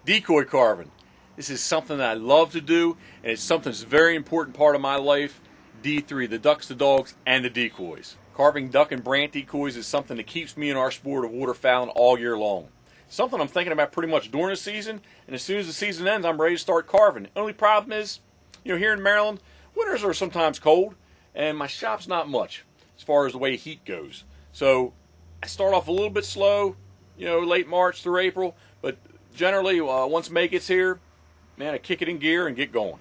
Decoy carving. This is something that I love to do, and it's something that's a very important part of my life. D3, the ducks, the dogs, and the decoys. Carving duck and brant decoys is something that keeps me in our sport of waterfowling all year long. Something I'm thinking about pretty much during the season, and as soon as the season ends, I'm ready to start carving. The only problem is, here in Maryland, winters are sometimes cold, and my shop's not much as far as the way heat goes. So I start off a little bit slow, late March through April, but generally once May gets here, man, I kick it in gear and get going.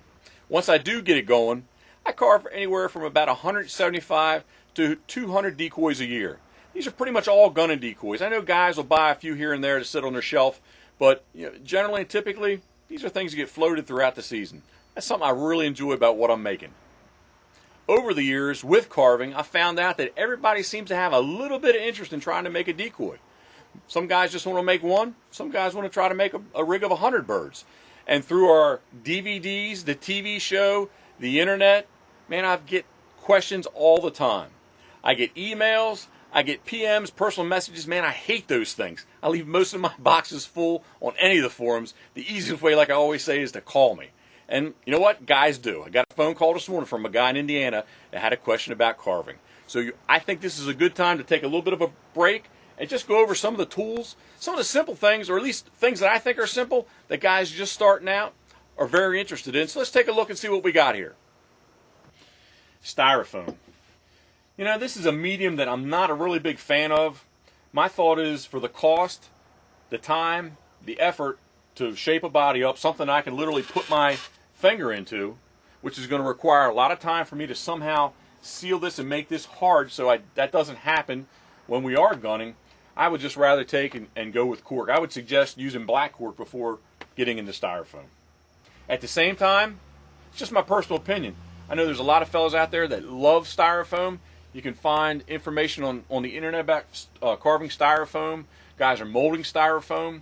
Once I do get it going, I carve anywhere from about 175 to 200 decoys a year. These are pretty much all gunning decoys. I know guys will buy a few here and there to sit on their shelf, but generally and typically, these are things that get floated throughout the season. That's something I really enjoy about what I'm making. Over the years, with carving, I found out that everybody seems to have a little bit of interest in trying to make a decoy. Some guys just want to make one. Some guys want to try to make a rig of 100 birds. And through our DVDs, the TV show, the internet, man, I get questions all the time. I get emails, I get PMs, personal messages. Man, I hate those things. I leave most of my boxes full on any of the forums. The easiest way, like I always say, is to call me. And you know what? Guys do. I got a phone call this morning from a guy in Indiana that had a question about carving. So I think this is a good time to take a little bit of a break and just go over some of the tools, some of the simple things, or at least things that I think are simple that guys just starting out are very interested in. So let's take a look and see what we got here. Styrofoam. This is a medium that I'm not a really big fan of. My thought is, for the cost, the time, the effort to shape a body up, something I can literally put my finger into, which is going to require a lot of time for me to somehow seal this and make this hard so that doesn't happen when we are gunning, I would just rather take and go with cork. I would suggest using black cork before getting into styrofoam. At the same time, it's just my personal opinion. I know there's a lot of fellas out there that love styrofoam. You can find information on the internet about carving styrofoam. Guys are molding styrofoam.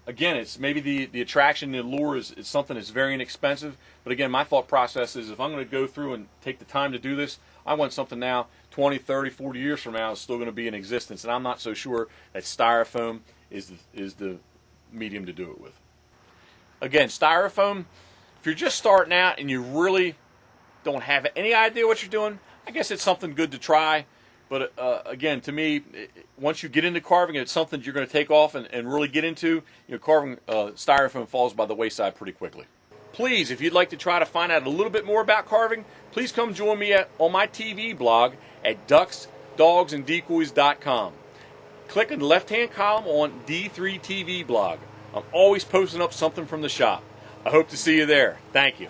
Again, it's maybe the attraction, the allure is something that's very inexpensive. But again, my thought process is if I'm going to go through and take the time to do this, I want something now 20, 30, 40 years from now is still going to be in existence. And I'm not so sure that styrofoam is the medium to do it with. Again, styrofoam, if you're just starting out and you really don't have any idea what you're doing, I guess it's something good to try. But again, to me, once you get into carving, it's something you're going to take off and really get into. Carving styrofoam falls by the wayside pretty quickly. Please, if you'd like to try to find out a little bit more about carving, please come join me on my TV blog at ducksdogsanddecoys.com. Click on the left-hand column on D3TV blog. I'm always posting up something from the shop. I hope to see you there. Thank you.